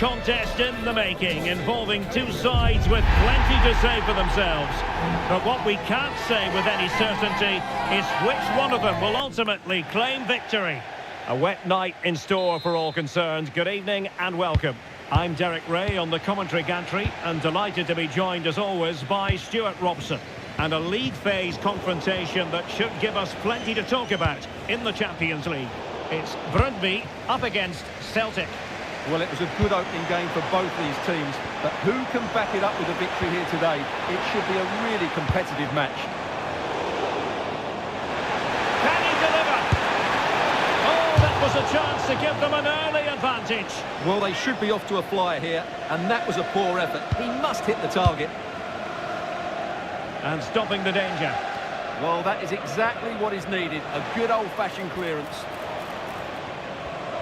contest in the making, involving two sides with plenty to say for themselves. But what we can't say with any certainty is which one of them will ultimately claim victory. A wet night in store for all concerned. Good evening and welcome. I'm Derek Ray on the commentary gantry and delighted to be joined as always by Stuart Robson. And a league phase confrontation that should give us plenty to talk about in the Champions League. It's Brøndby up against Celtic. Well, it was a good opening game for both these teams, but who can back it up with a victory here today? It should be a really competitive match. Can he deliver? Oh, that was a chance to give them an early advantage. Well, they should be off to a flyer here, and that was a poor effort. He must hit the target. And stopping the danger. Well, that is exactly what is needed, a good old-fashioned clearance.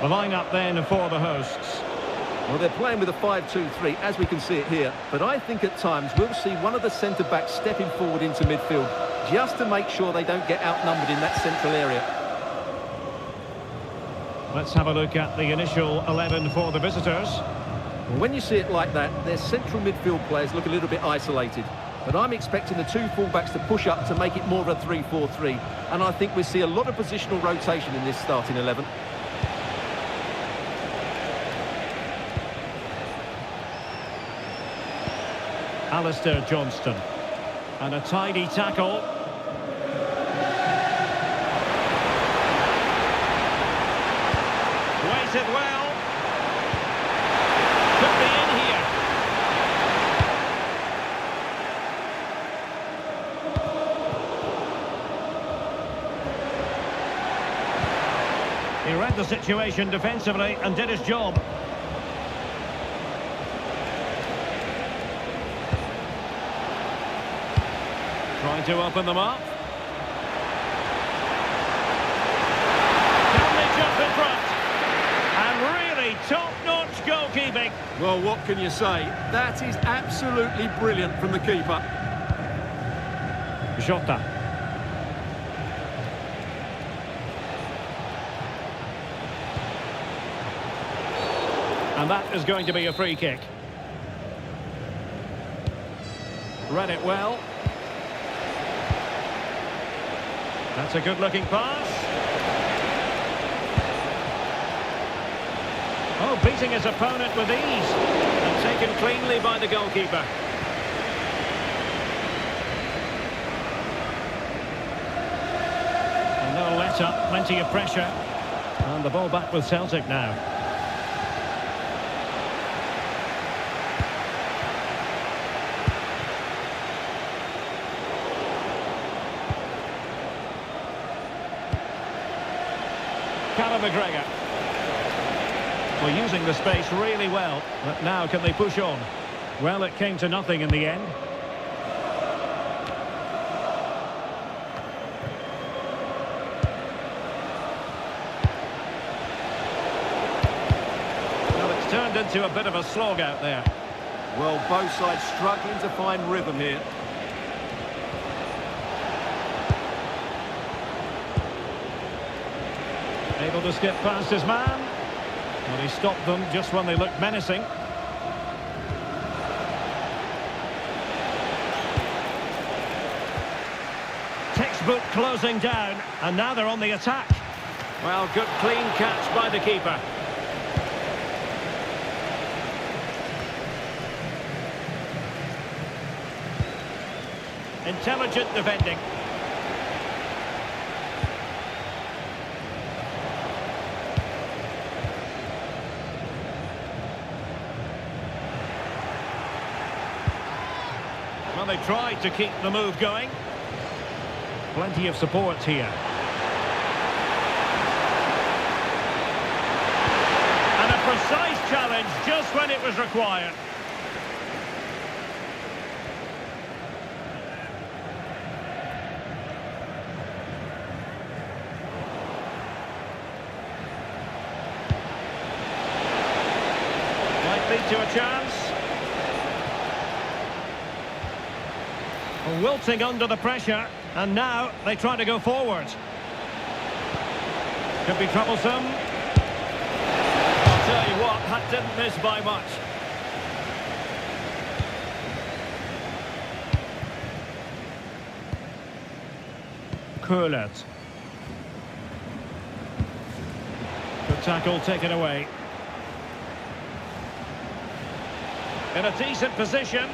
The line-up then for the hosts. Well, they're playing with a 5-2-3, as we can see it here. But I think at times we'll see one of the centre-backs stepping forward into midfield, just to make sure they don't get outnumbered in that central area. Let's have a look at the initial 11 for the visitors. Well, when you see it like that, their central midfield players look a little bit isolated. But I'm expecting the two fullbacks to push up to make it more of a 3-4-3. And I think we see a lot of positional rotation in this starting 11. Alistair Johnston. And a tidy tackle. Waited well. Could be in here. He read the situation defensively and did his job. Trying to open them up. Can they jump in front? And really top-notch goalkeeping. Well, what can you say? That is absolutely brilliant from the keeper. Jota. And that is going to be a free kick. Read it well. That's a good-looking pass. Oh, beating his opponent with ease. And taken cleanly by the goalkeeper. And no let-up, plenty of pressure. And the ball back with Celtic now. McGregor. Well, using the space really well, but now can they push on? Well, it came to nothing in the end. Well, it's turned into a bit of a slog out there. Well, both sides struggling to find rhythm here. Able to skip past his man. Well, he stopped them just when they looked menacing. Textbook closing down, and now they're on the attack. Well, good clean catch by the keeper. Intelligent defending. Well, they tried to keep the move going. Plenty of support here. And a precise challenge just when it was required. Might lead to a chance. Wilting under the pressure, and now they try to go forward. Could be troublesome. I'll tell you what, that didn't miss by much. Kurlet. Good tackle taken away. In a decent position.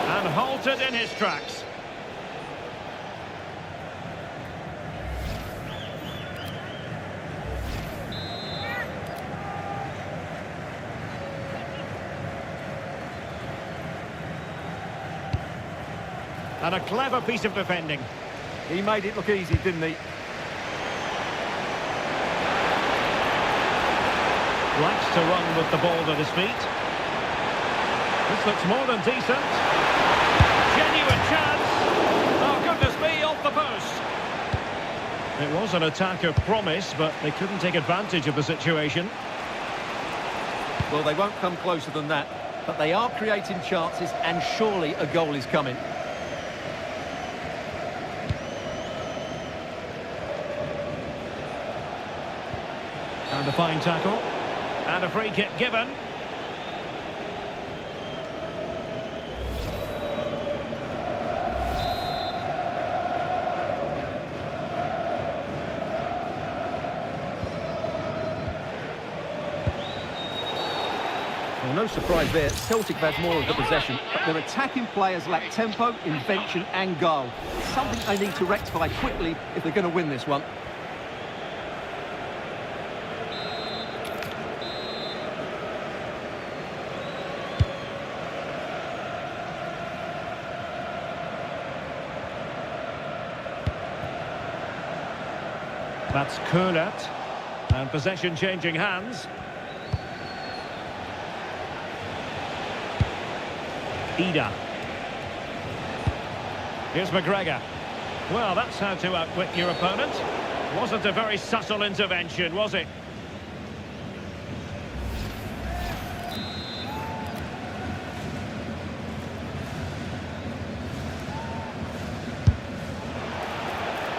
And halted in his tracks. And a clever piece of defending. He made it look easy, didn't he? Likes to run with the ball at his feet. This looks more than decent. Genuine chance. Oh, goodness me, off the post. It was an attack of promise, but they couldn't take advantage of the situation. Well, they won't come closer than that, but they are creating chances, and surely a goal is coming. And a fine tackle. And a free kick given. Well, no surprise there. Celtic has more of the possession, but their attacking players lack tempo, invention and goal. Something they need to rectify quickly if they're going to win this one. That's Kurlet. And possession changing hands. Ida. Here's McGregor. Well, that's how to outwit your opponent. Wasn't a very subtle intervention, was it?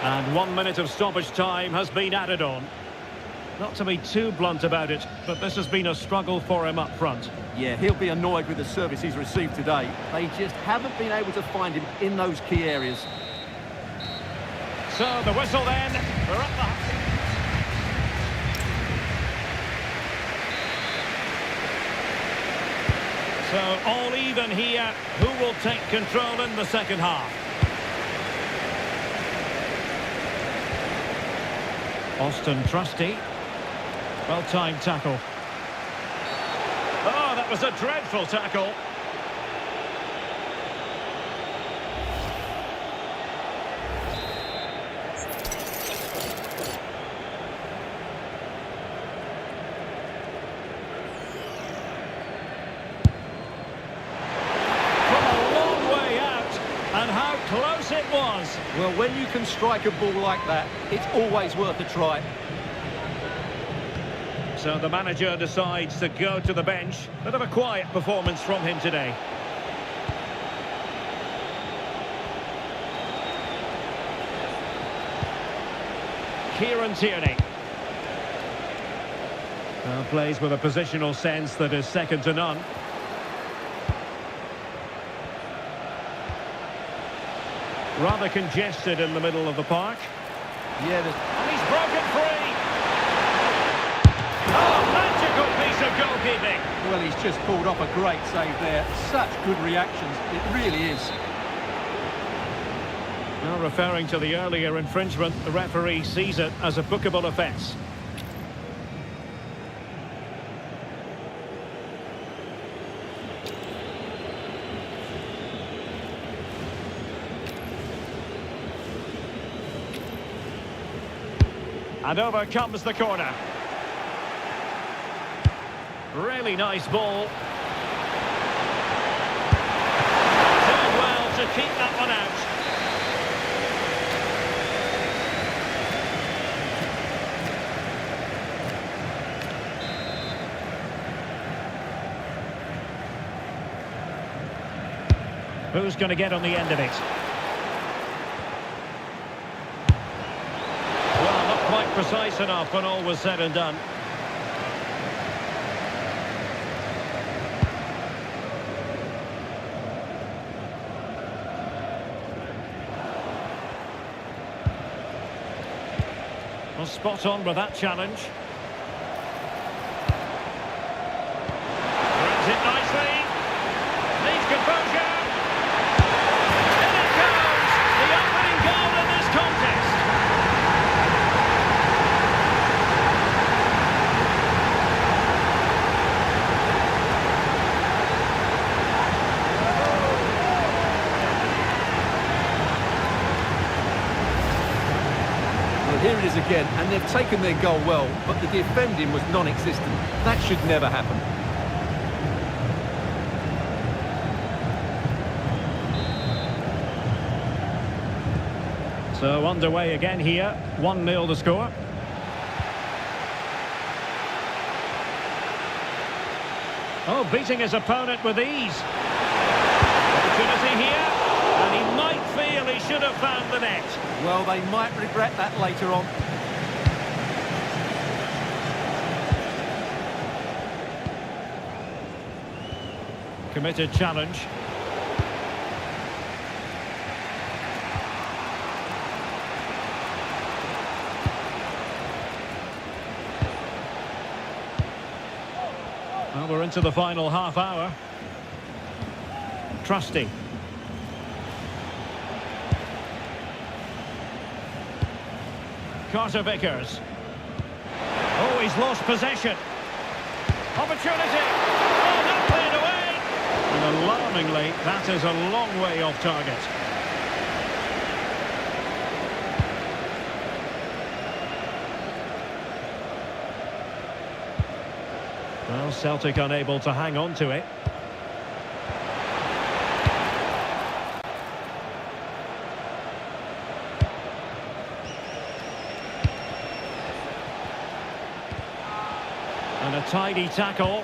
And 1 minute of stoppage time has been added on. Not to be too blunt about it, but this has been a struggle for him up front. Yeah, he'll be annoyed with the service he's received today. They just haven't been able to find him in those key areas. So the whistle then. We're up the... So all even here. Who will take control in the second half? Austin Trusty. Well-timed tackle. Oh, that was a dreadful tackle. From a long way out, and how close it was. Well, when you can strike a ball like that, it's always worth a try. So the manager decides to go to the bench. Bit of a quiet performance from him today. Kieran Tierney. Plays with a positional sense that is second to none. Rather congested in the middle of the park. Yeah, And he's broken free. Oh, magical piece of goalkeeping. well, he's just pulled off a great save there. Such good reactions, it really is. Now, referring to the earlier infringement, the referee sees it as a bookable offence. And over comes the corner. Really nice ball. Doing well to keep that one out. Who's going to get on the end of it? Well, not quite precise enough when all was said and done. Well, spot on with that challenge. Grabs it nicely. Needs composure. In it goes! The opening goal in this contest. Well, here it is again, and they've taken their goal well, but the defending was non-existent. That should never happen. So underway again here. 1-0 the score. Oh, beating his opponent with ease. Opportunity here. And he might feel he should have found the net. Well, they might regret that later on. Committed challenge. Well, we're into the final half hour. Trusty. Carter Vickers. Oh, he's lost possession. Opportunity. Oh, that played away. And alarmingly, that is a long way off target. Well, Celtic unable to hang on to it. And a tidy tackle.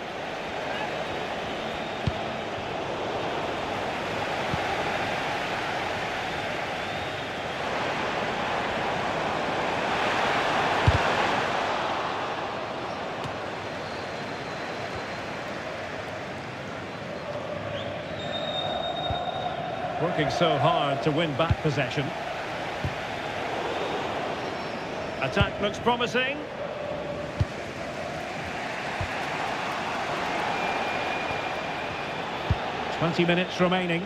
Working so hard to win back possession. Attack looks promising. Twenty minutes remaining.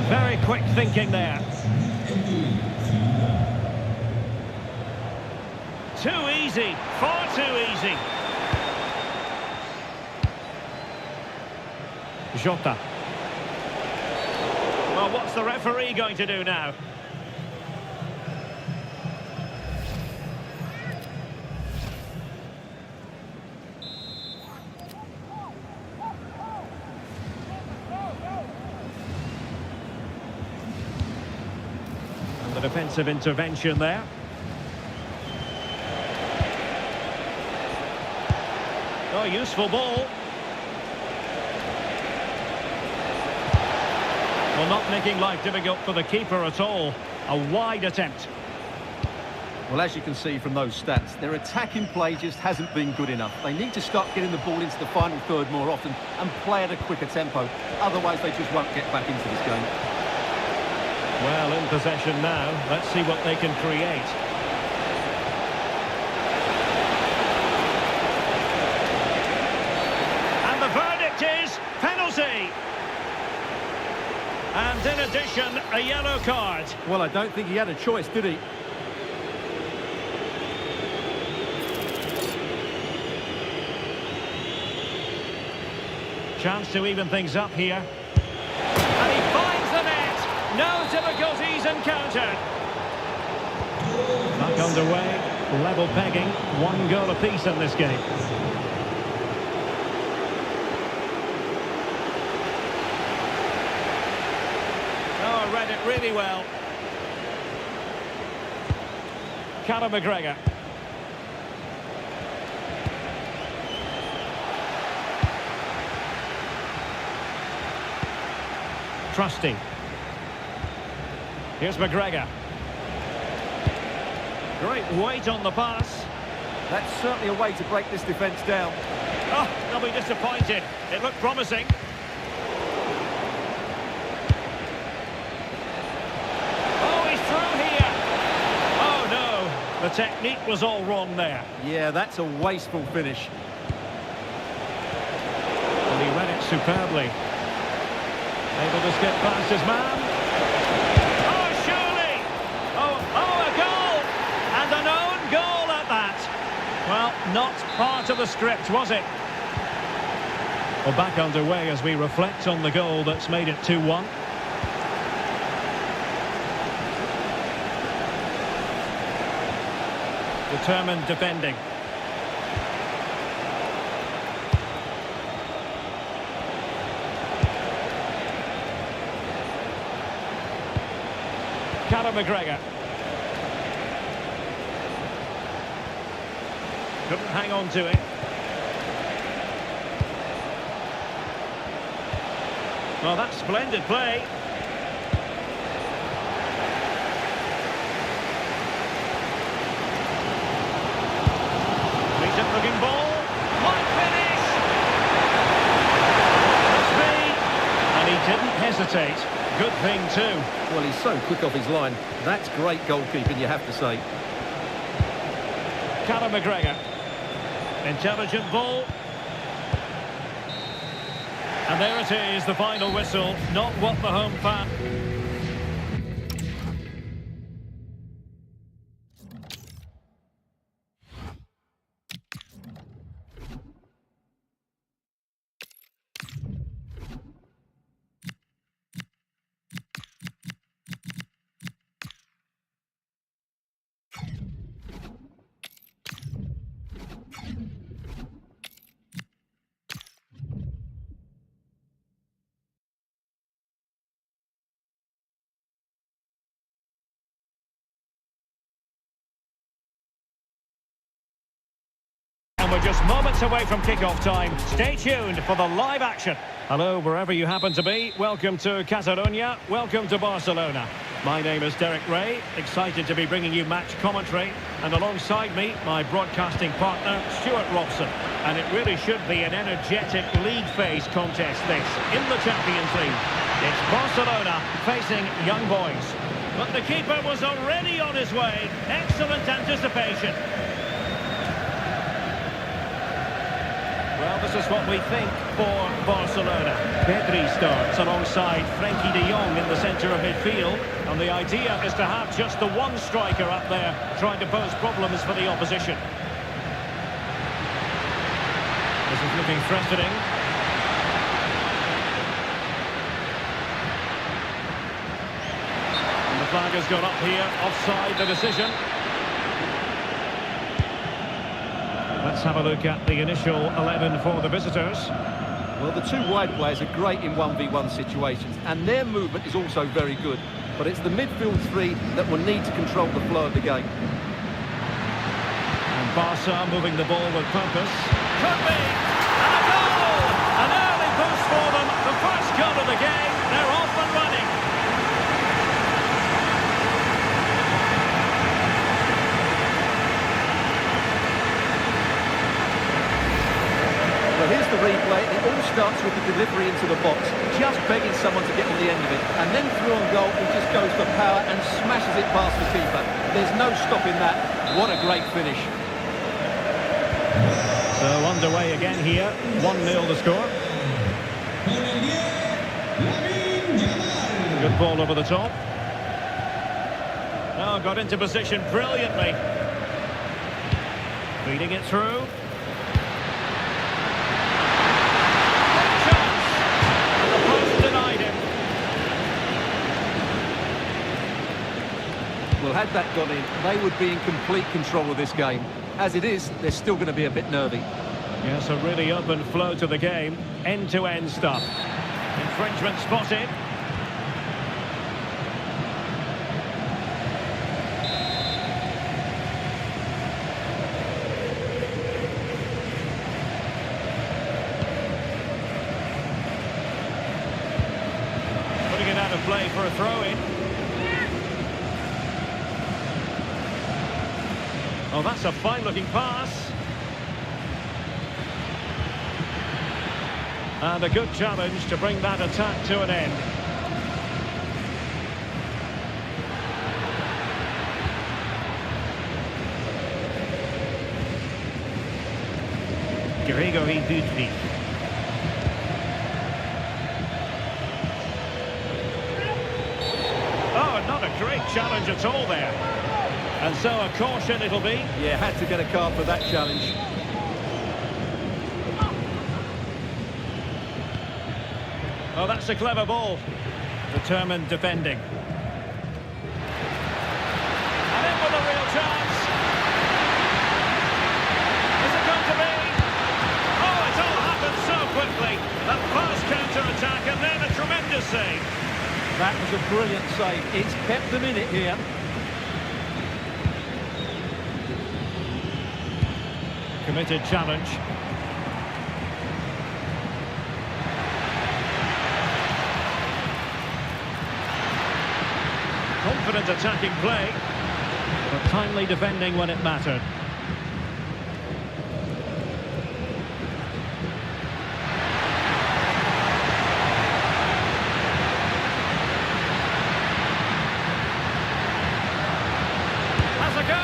Very quick thinking there. Too easy, far too easy. Jota. Well, what's the referee going to do now? And the defensive intervention there. Oh, useful ball. Well, not making life difficult for the keeper at all. A wide attempt. Well, as you can see from those stats, their attacking play just hasn't been good enough. They need to start getting the ball into the final third more often and play at a quicker tempo. Otherwise, they just won't get back into this game. Well, in possession now. Let's see what they can create. And the verdict is penalty. And in addition, a yellow card. Well, I don't think he had a choice, did he? Chance to even things up here. And he finds the net. No difficulties encountered. Back underway. Level pegging. 1 goal apiece in this game. Oh, read it really well. Callum McGregor. trusty. Here's McGregor. Great weight on the pass. That's certainly a way to break this defence down. Oh, they'll be disappointed. It looked promising. Oh, he's through here. Oh, no. The technique was all wrong there. Yeah, that's a wasteful finish. And he read it superbly. Able to skip past his man. Oh, surely! Oh, a goal! And an own goal at that. Well, not part of the script, was it? Well, back underway as we reflect on the goal that's made it 2-1. Determined defending. McGregor. Couldn't hang on to it. Well, that's splendid play. Decent looking ball. Might finish. Must be. And he didn't hesitate. Good thing too. Well, he's so quick off his line. That's great goalkeeping, you have to say. McGregor. Intelligent ball. And there it is, the final whistle. Not what the home fan... And we're just moments away from kick-off time. Stay tuned for the live action. Hello, wherever you happen to be. Welcome to Catalonia. Welcome to Barcelona. My name is Derek Ray. Excited to be bringing you match commentary. And alongside me, my broadcasting partner, Stuart Robson. And it really should be an energetic league phase contest, this, in the Champions League. It's Barcelona facing Young Boys. But the keeper was already on his way. Excellent anticipation. Well, this is what we think for Barcelona. Pedri starts alongside Frenkie de Jong in the centre of midfield. And the idea is to have just the one striker up there trying to pose problems for the opposition. This is looking threatening. And the flag has gone up here, offside the decision. Let's have a look at the initial 11 for the visitors. Well, the two wide players are great in 1v1 situations, and their movement is also very good. But it's the midfield three that will need to control the flow of the game. And Barca moving the ball with purpose. Could be! And a goal! An early boost for them. The first goal of the game. They're off and running. Well, here's the replay. It all starts with the delivery into the box, just begging someone to get on the end of it. And then through on goal, he just goes for power and smashes it past the keeper. There's no stopping that. What a great finish. So underway again here. 1-0 the score. Good ball over the top. Oh, got into position brilliantly. Feeding it through. Well, had that gone in, they would be in complete control of this game. As it is, they're still going to be a bit nervy. Yes, a really open flow to the game. End-to-end stuff. Infringement spotted. Putting a throw-in. Oh, that's a fine-looking pass. And a good challenge to bring that attack to an end. Gregory Budry. Oh, not a great challenge at all there. And so a caution it'll be. Yeah, had to get a card for that challenge. Oh, that's a clever ball. Determined defending. And in with a real chance. Is it going to be? Oh, it all happened so quickly. A fast counter-attack and then a tremendous save. That was a brilliant save. It's kept them in it here. Committed challenge. Confident attacking play, but timely defending when it mattered. Has a go!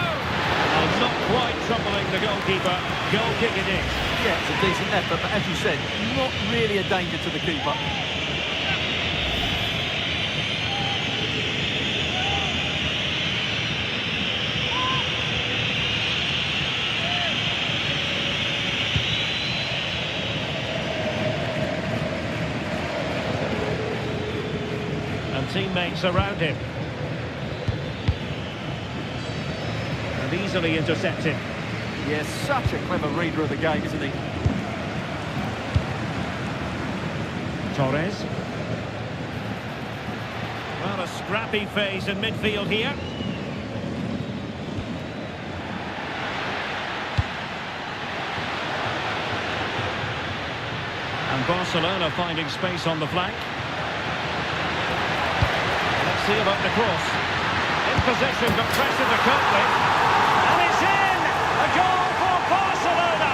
Oh, not quite troubling the goalkeeper. Goal kick it is. Yeah, it's a decent effort, but as you said, not really a danger to the keeper. Teammates around him. And easily intercepted. Yeah, such a clever reader of the game, isn't he? Torres. Well, a scrappy phase in midfield here. And Barcelona finding space on the flank. See about the cross. In possession, but pressure to cope with. And it's in! A goal for Barcelona!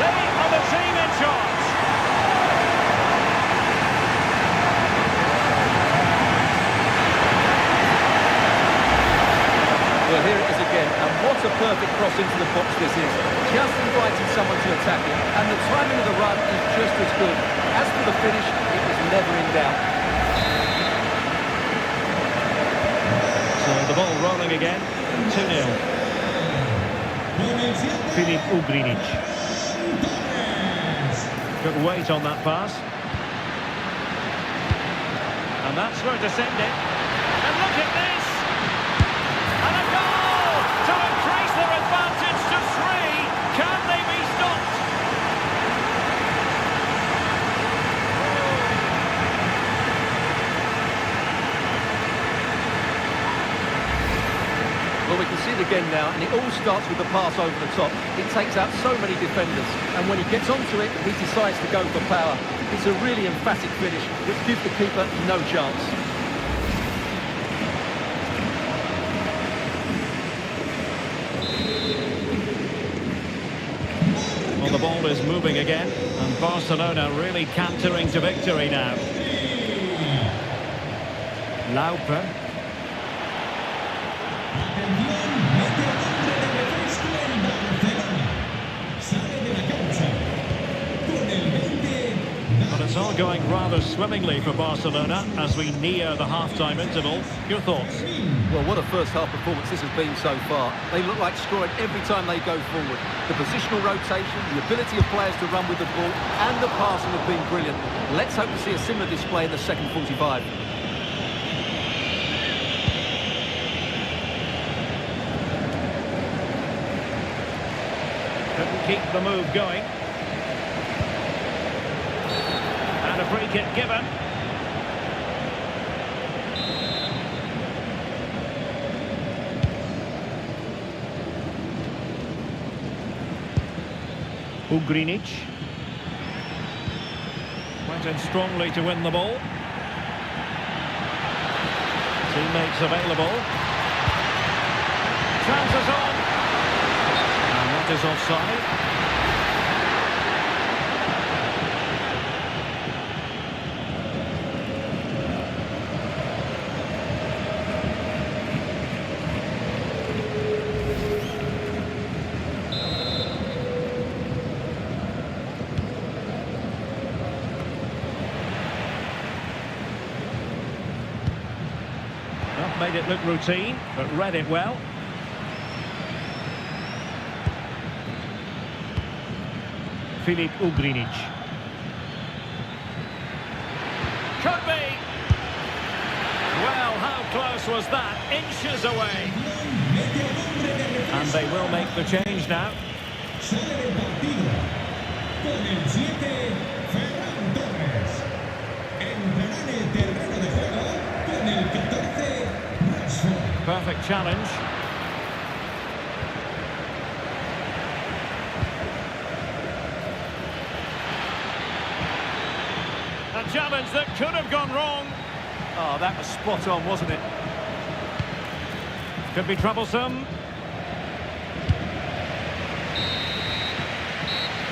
They are the team in charge. Well, here it is again, and what a perfect cross into the box this is. Just inviting someone to attack it, and the timing of the run is just as good. As for the finish, it was never in doubt. The ball rolling again, 2-0. Filip Ugrinic. Good weight on that pass. And that's where to send it. And look at this! And a goal to increase their advantage to 3. Can they be stopped? Well, we can see it again now, and it all starts with the pass over the top. It takes out so many defenders, and when he gets onto it, he decides to go for power. It's a really emphatic finish, which gives the keeper no chance. Well, the ball is moving again, and Barcelona really cantering to victory now. Lauper. But it's all going rather swimmingly for Barcelona as we near the half-time interval. Your thoughts? Well, what a first-half performance this has been so far. They look like scoring every time they go forward. The positional rotation, the ability of players to run with the ball, and the passing have been brilliant. Let's hope to see a similar display in the second 45. Couldn't keep the move going. And a free kick given. Ugrinic. Went in strongly to win the ball. Teammates available. Chances on. And that is offside. Made it look routine, but read it well. Filip Ugrinic. Could be! Well, how close was that? Inches away. And they will make the change now. Perfect challenge. A challenge that could have gone wrong. Oh, that was spot on, wasn't it? Could be troublesome.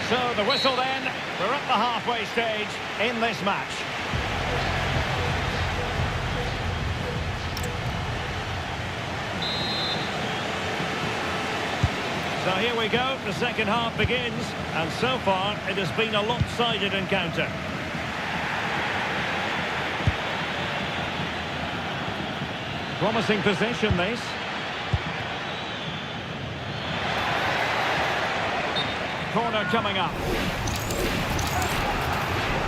So the whistle then. We're at the halfway stage in this match. So here we go, the second half begins, and so far it has been a lopsided encounter. Promising possession, this. Corner coming up.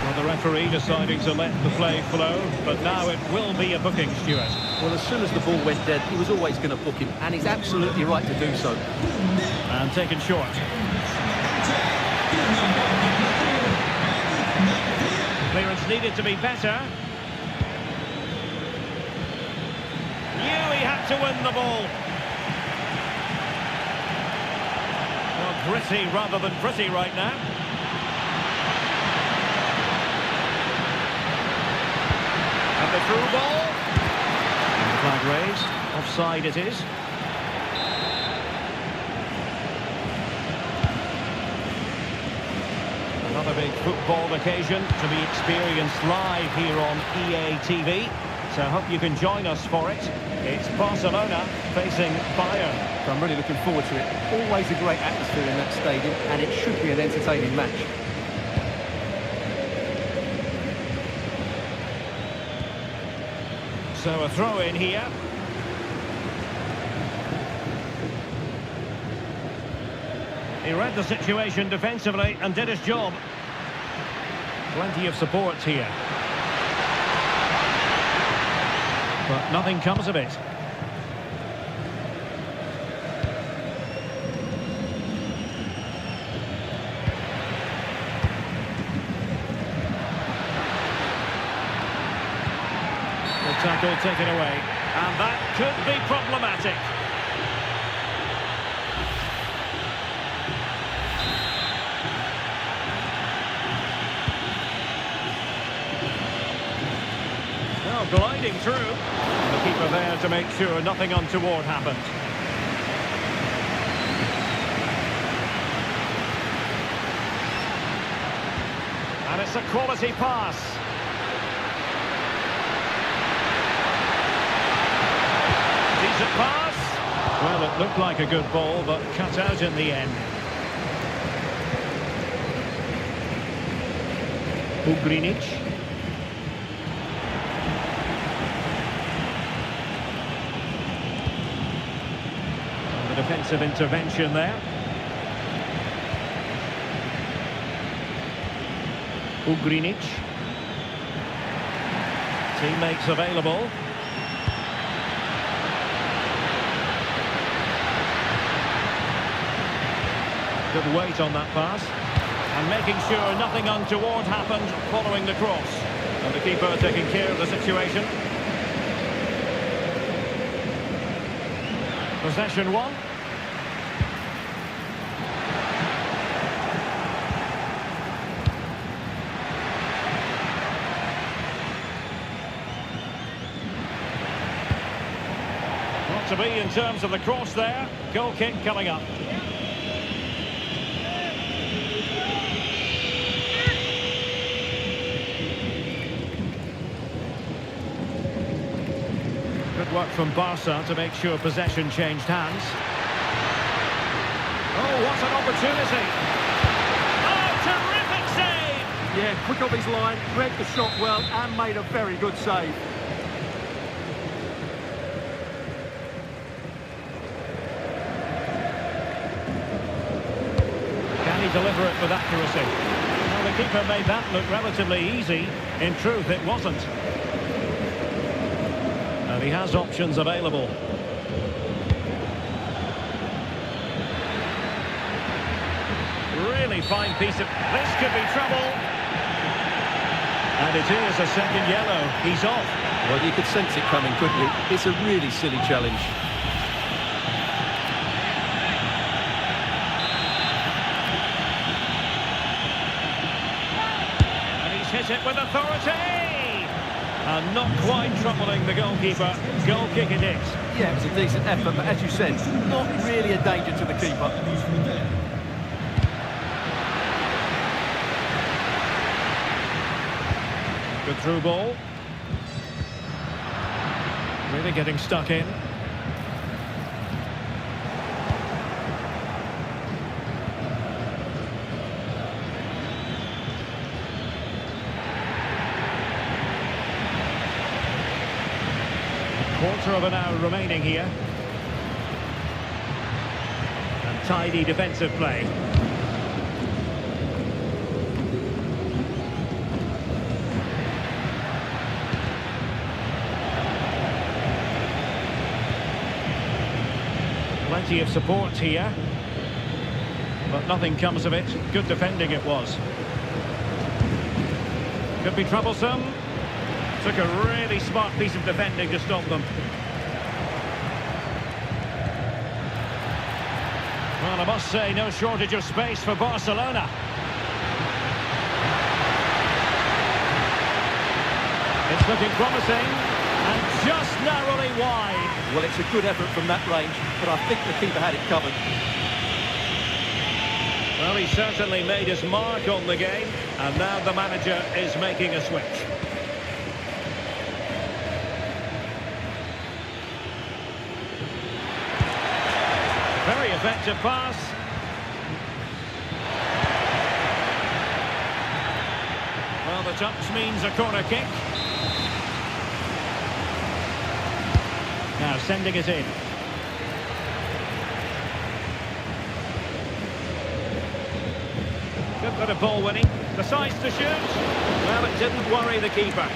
Well, the referee deciding to let the play flow, but now it will be a booking, Stuart. Well, as soon as the ball went dead, he was always going to book him, and he's absolutely right to do so. And taken short. Clearance needed to be better. Knew he had to win the ball. Well, gritty rather than pretty right now. And the through ball. And the flag raised. Offside it is. Another big football occasion to be experienced live here on EA TV. So I hope you can join us for it. It's Barcelona facing Bayern. So I'm really looking forward to it. Always a great atmosphere in that stadium, and it should be an entertaining match. So a throw in here. He read the situation defensively and did his job. Plenty of support here. But nothing comes of it. The tackle taken away. And that could be problematic. Gliding through. The keeper there to make sure nothing untoward happened. And it's a quality pass. Decent pass. Well, it looked like a good ball, but cut out in the end. Ugrinic. Defensive intervention there. Ugrinic. Teammates available. Good weight on that pass. And making sure nothing untoward happened following the cross. And the keeper taking care of the situation. Possession one. out to be in terms of the cross there. Goal kick coming up. Good work from Barca to make sure possession changed hands. Oh, what an opportunity! Oh, terrific save! Yeah, quick off his line, read the shot well and made a very good save. Can he deliver it with accuracy? Well, the keeper made that look relatively easy. In truth, it wasn't. And he has options available. Really fine piece of... This could be trouble. And it is a second yellow. He's off. Well, you could sense it coming, couldn't you? It's a really silly challenge. And he's hit it with authority. And not quite troubling the goalkeeper. Goal kick it is. Yeah, it was a decent effort, but as you said, not really a danger to the keeper. Good through ball. Really getting stuck in. Quarter of an hour remaining here. And tidy defensive play. Plenty of support here. But nothing comes of it. Good defending it was. Could be troublesome. Took a really smart piece of defending to stop them. Well, I must say, no shortage of space for Barcelona. It's looking promising, and just narrowly wide. Well, it's a good effort from that range, but I think the keeper had it covered. Well, he certainly made his mark on the game, and now the manager is making a switch. Very effective pass. Well, the touch means a corner kick. Now sending it in. Good bit of ball winning. Decides to shoot. Well, it didn't worry the keeper.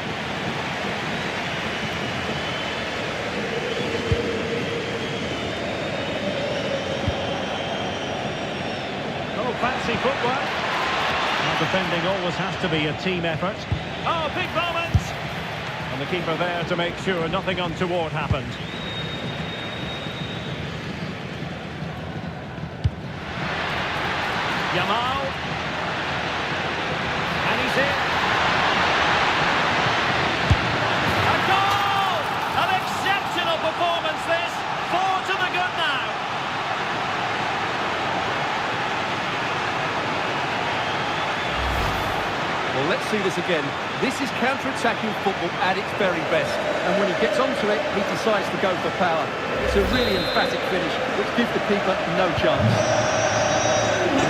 Fancy footwork. Well, defending always has to be a team effort. Oh, big moment! And the keeper there to make sure nothing untoward happened. Yamal. And he's in. A goal! An exceptional performance this. 4 to the good now. Well, let's see this again. This is counter-attacking football at its very best. And when he gets onto it, he decides to go for power. It's a really emphatic finish, which gives the keeper no chance.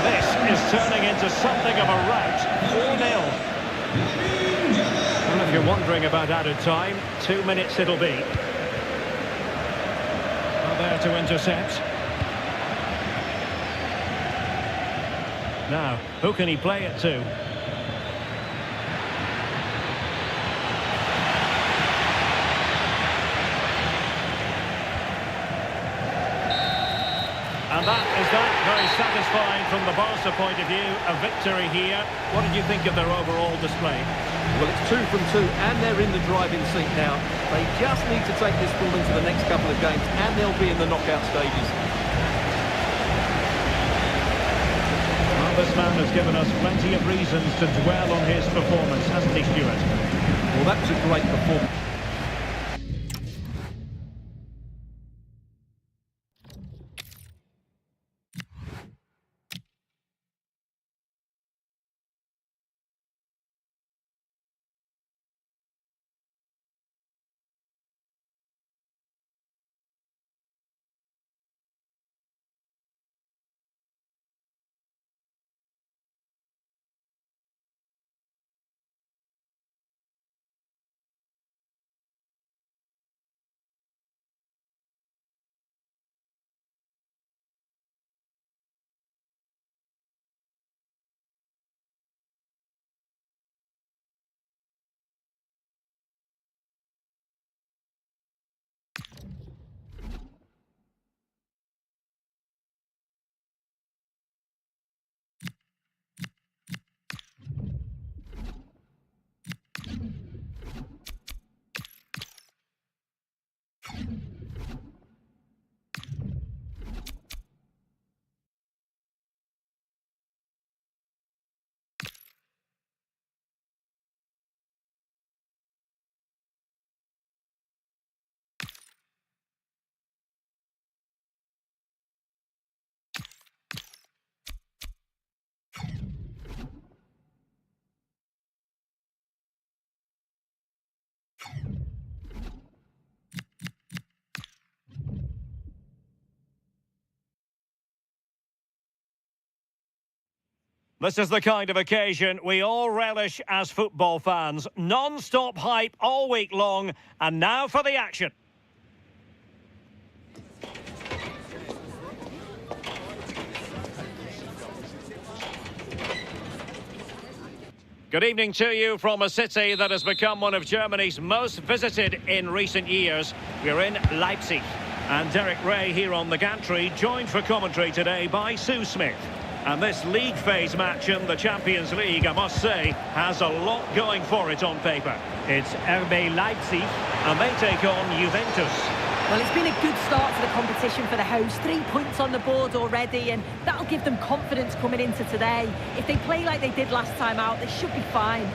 This is turning into something of a rout. 4-0. Well, if you're wondering about added time, 2 minutes it'll be. Well, there to intercept. Now, who can he play it to? And that is that. Very satisfying from the Barca point of view. A victory here. What did you think of their overall display? Well, it's 2 from 2, and they're in the driving seat now. They just need to take this ball into the next couple of games, and they'll be in the knockout stages. Well, this man has given us plenty of reasons to dwell on his performance, hasn't he, Stuart? Well, that was a great performance. This is the kind of occasion we all relish as football fans. Non-stop hype all week long, and now for the action. Good evening to you from a city that has become one of Germany's most visited in recent years. We're in Leipzig. And Derek Ray here on the gantry, joined for commentary today by Sue Smith. And this league phase match in the Champions League, I must say, has a lot going for it on paper. It's RB Leipzig, and they take on Juventus. Well, it's been a good start to the competition for the host. 3 points on the board already, and that'll give them confidence coming into today. If they play like they did last time out, they should be fine.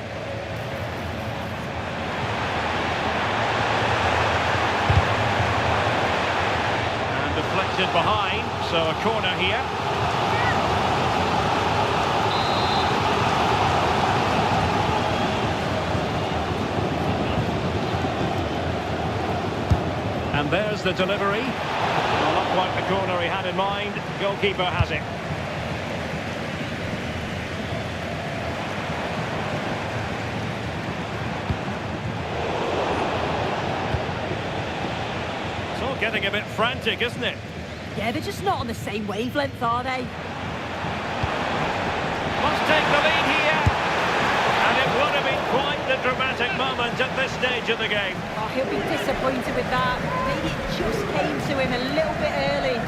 And deflected behind, so a corner here. And there's the delivery. Well, not quite the corner he had in mind. Goalkeeper has it. It's all getting a bit frantic, isn't it? Yeah, they're just not on the same wavelength, are they? Must take the lead here. And it would have been quite the dramatic moment at this stage of the game. Oh, he'll be disappointed with that. Maybe it just came to him a little bit early.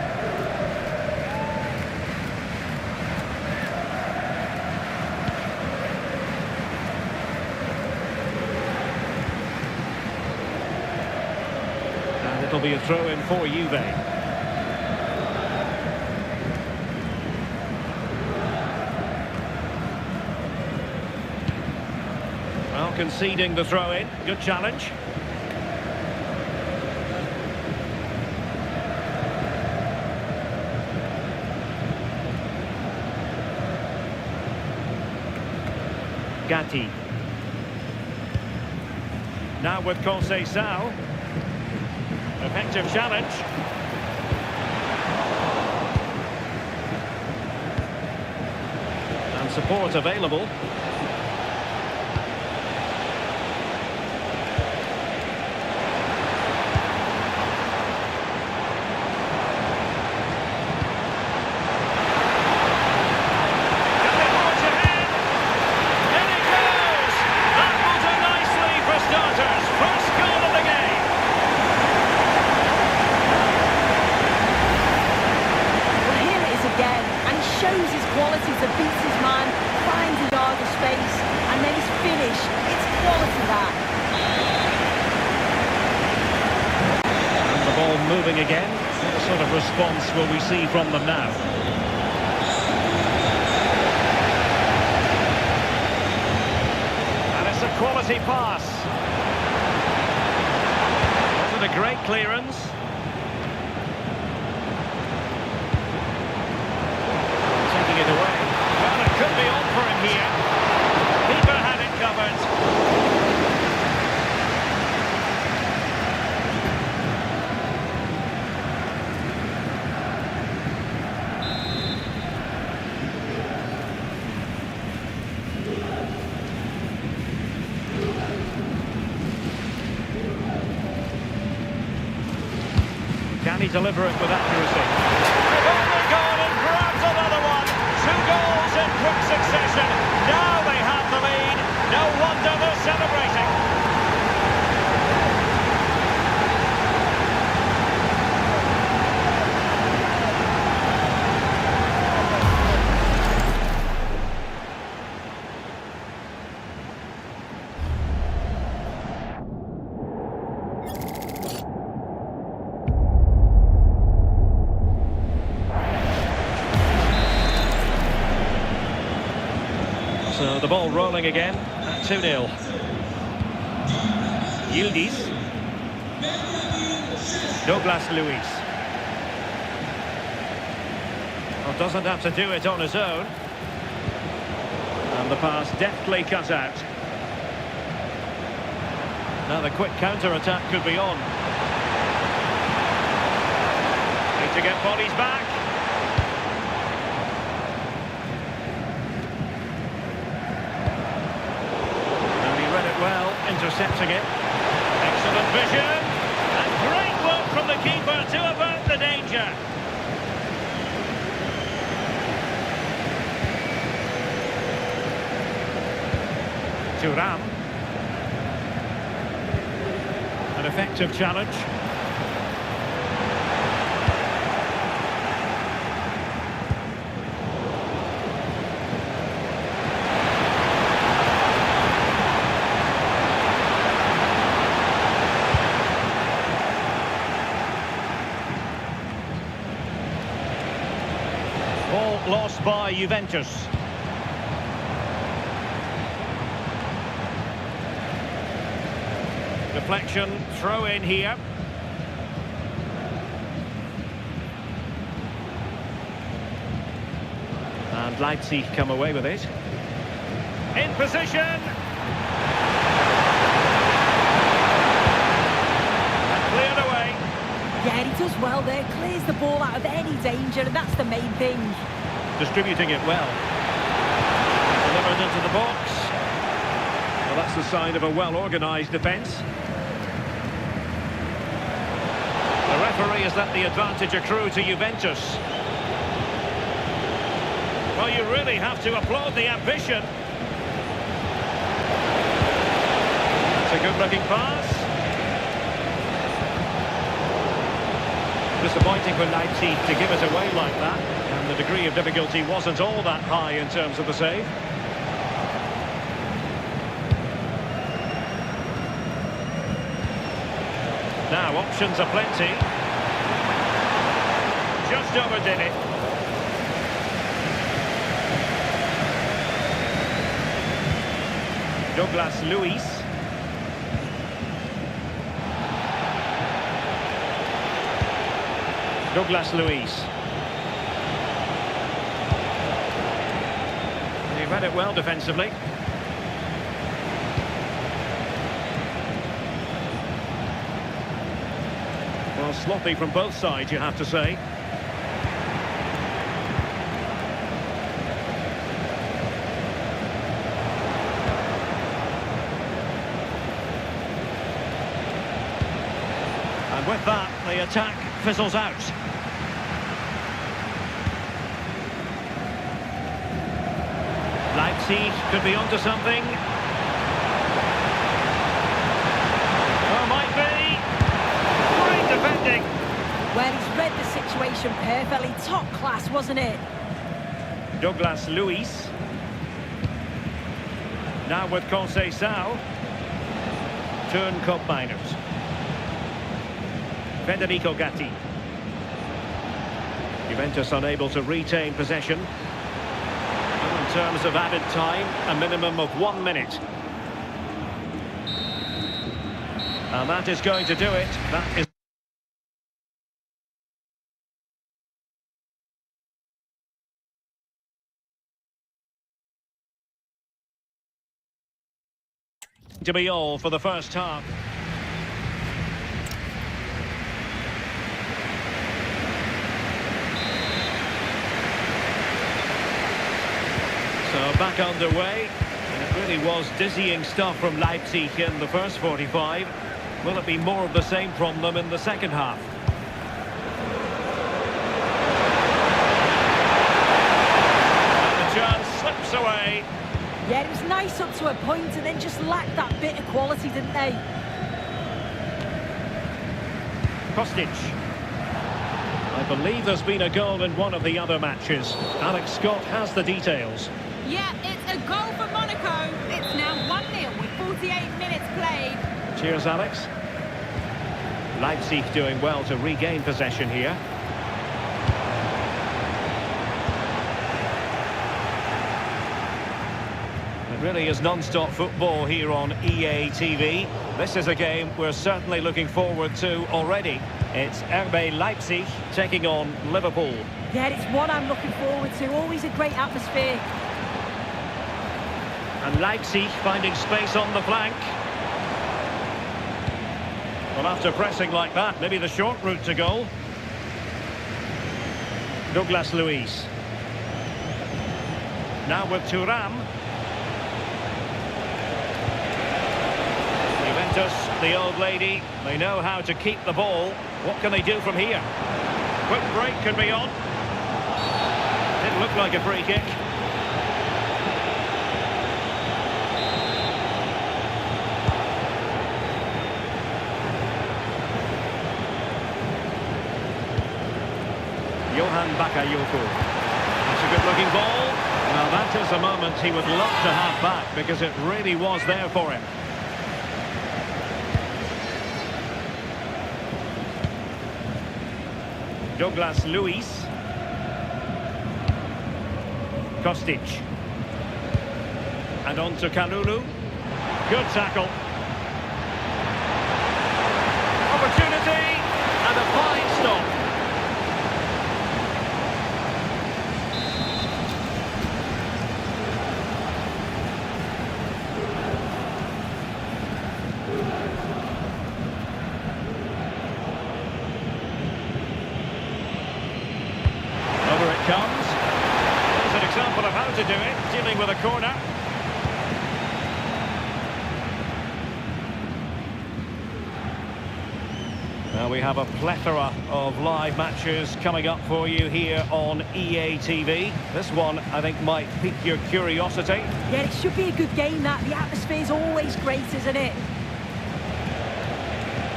And it'll be a throw-in for Juve. Well, conceding the throw-in. Good challenge. Gatti. Now with Conceição. Effective challenge. And support available. To beat his man, finds a yard of space, and then his finish. It's quality, that. And the ball moving again. What sort of response will we see from them now? And it's a quality pass. Wasn't a great clearance. Taking it away. Well, it could be on for him here. Keeper had it covered. Can he deliver it with accuracy? They've only gone and grabbed another one. 2 goals in quick succession. Now they have the lead. No wonder they're celebrating. So the ball rolling again at 2-0. Yildiz. Douglas Luiz. Well, doesn't have to do it on his own. And the pass deftly cut out. Now the quick counter-attack could be on. Need to get bodies back. And he read it well, intercepting it. Excellent vision. And great work from the keeper to avert the danger. Thuram. An effective challenge. Ball lost by Juventus. Deflection, throw in here. And Leipzig come away with it. In position. And cleared away. Yeah, he does well there. Clears the ball out of any danger, and that's the main thing. Distributing it well. Delivered into the box. Well, that's the sign of a well-organised defence. The referee has let the advantage accrue to Juventus. Well, you really have to applaud the ambition. It's a good-looking pass. Disappointing for Leipzig to give it away like that. And the degree of difficulty wasn't all that high in terms of the save. Now, options are plenty. Just overdid it. Douglas Luiz. Douglas Luiz. He read it well defensively. Well, sloppy from both sides, you have to say. And with that, the attack fizzles out. Leipzig could be onto something. Oh, might be. Great defending. Well, he's read the situation perfectly. Top class, wasn't it? Douglas Luiz. Now with Conceição. Turn Cup minors. Federico Gatti. Juventus unable to retain possession. In terms of added time, a minimum of 1 minute. And that is going to do it. That is to be all for the first half. So back underway, and it really was dizzying stuff from Leipzig in the first 45. Will it be more of the same from them in the second half? And the chance slips away. Yeah, it was nice up to a point and then just lacked that bit of quality, didn't they? Kostic. I believe there's been a goal in one of the other matches. Alex Scott has the details. Yeah, it's a goal for Monaco. It's now 1-0 with 48 minutes played. Cheers, Alex. Leipzig doing well to regain possession here. It really is non-stop football here on EA TV. This is a game we're certainly looking forward to already. It's RB Leipzig taking on Liverpool. Yeah, it's one I'm looking forward to. Always a great atmosphere. And Leipzig finding space on the flank. Well, after pressing like that, maybe the short route to goal. Douglas Luiz. Now with Thuram. Juventus, the old lady, they know how to keep the ball. What can they do from here? Quick break could be on. Didn't look like a free kick. Johan Bakayoko. That's a good-looking ball. Now that is a moment he would love to have back because it really was there for him. Douglas Luiz. Kostic. And on to Kalulu. Good tackle. Opportunity. And a fine stop. Comes. There's an example of how to do it, dealing with a corner. Now we have a plethora of live matches coming up for you here on EA TV. This one, I think, might pique your curiosity. Yeah, it should be a good game, that. The atmosphere's always great, isn't it?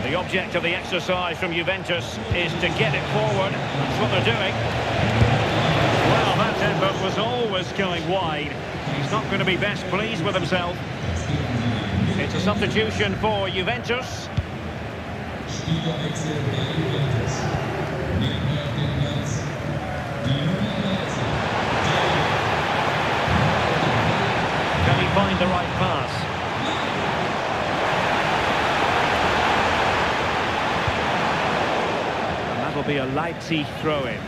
The object of the exercise from Juventus is to get it forward. That's what they're doing. Well, that effort was always going wide. He's not going to be best pleased with himself. It's a substitution for Juventus. Can he find the right pass? And that'll be a Leipzig throw-in.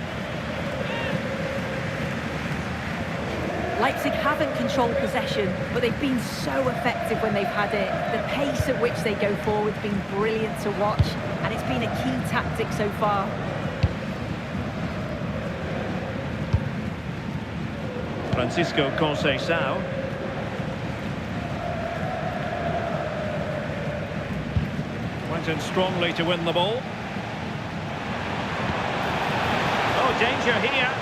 Leipzig haven't controlled possession, but they've been so effective when they've had it. The pace at which they go forward has been brilliant to watch, and it's been a key tactic so far. Francisco Conceição. Went in strongly to win the ball. Oh, danger here.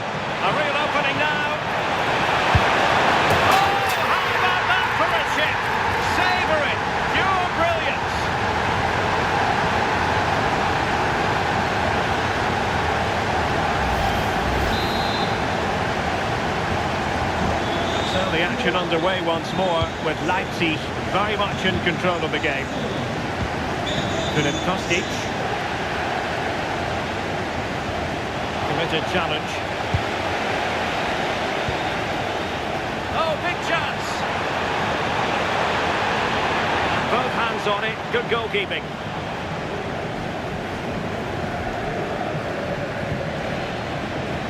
A real opening now. Savouring, pure brilliance. So the action underway once more with Leipzig very much in control of the game. Philip Kostic. Committed challenge. Oh, big chance. Both hands on it, good goalkeeping.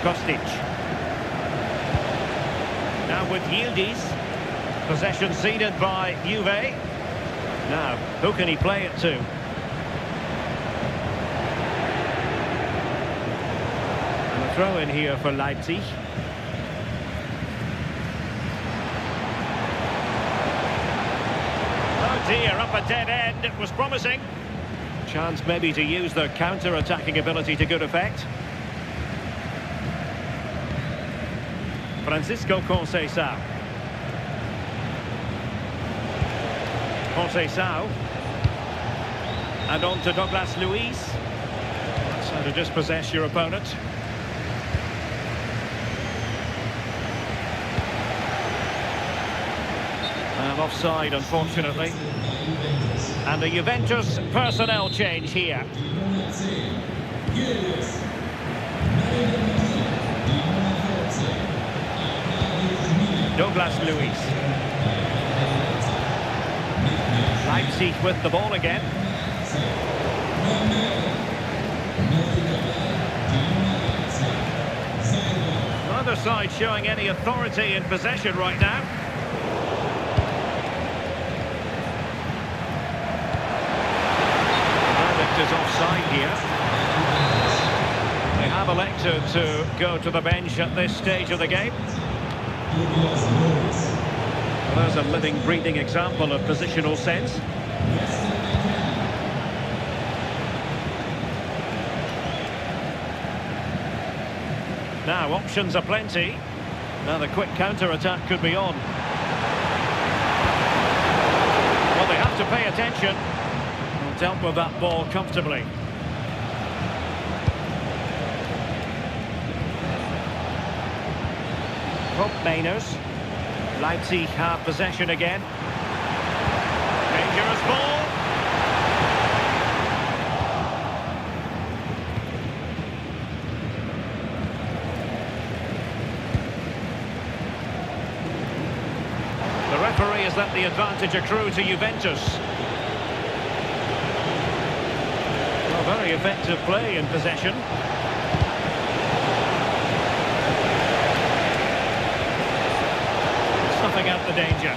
Kostic. Now with Yildiz. Possession ceded by Juve. Now, who can he play it to? And a throw in here for Leipzig. Dear, up a dead end. It was promising. Chance maybe to use their counter-attacking ability to good effect. Francisco Conceição. Conceição. And on to Douglas Luiz. That's how to dispossess your opponent. And offside, unfortunately. And a Juventus personnel change here. Douglas Luiz. Leipzig with the ball again. Neither side showing any authority in possession right now. side here. They have elected to go to the bench at this stage of the game. Well, there's a living, breathing example of positional sense. Now, options are plenty. Now the quick counter-attack could be on. Well, they have to pay attention. Well, dealt with that ball comfortably. Mainers. Leipzig have possession again. Dangerous ball. The referee has let the advantage accrue to Juventus. Well, very effective play in possession. Snuffing out the danger.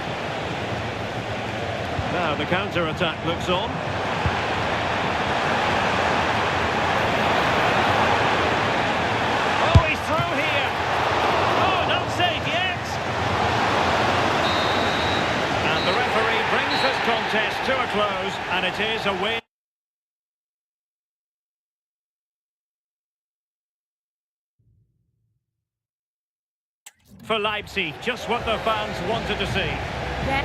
Now the counter-attack looks on. Oh, he's through here. Oh, not safe yet. And the referee brings this contest to a close, and it is a win. For Leipzig, just what the fans wanted to see. Yeah.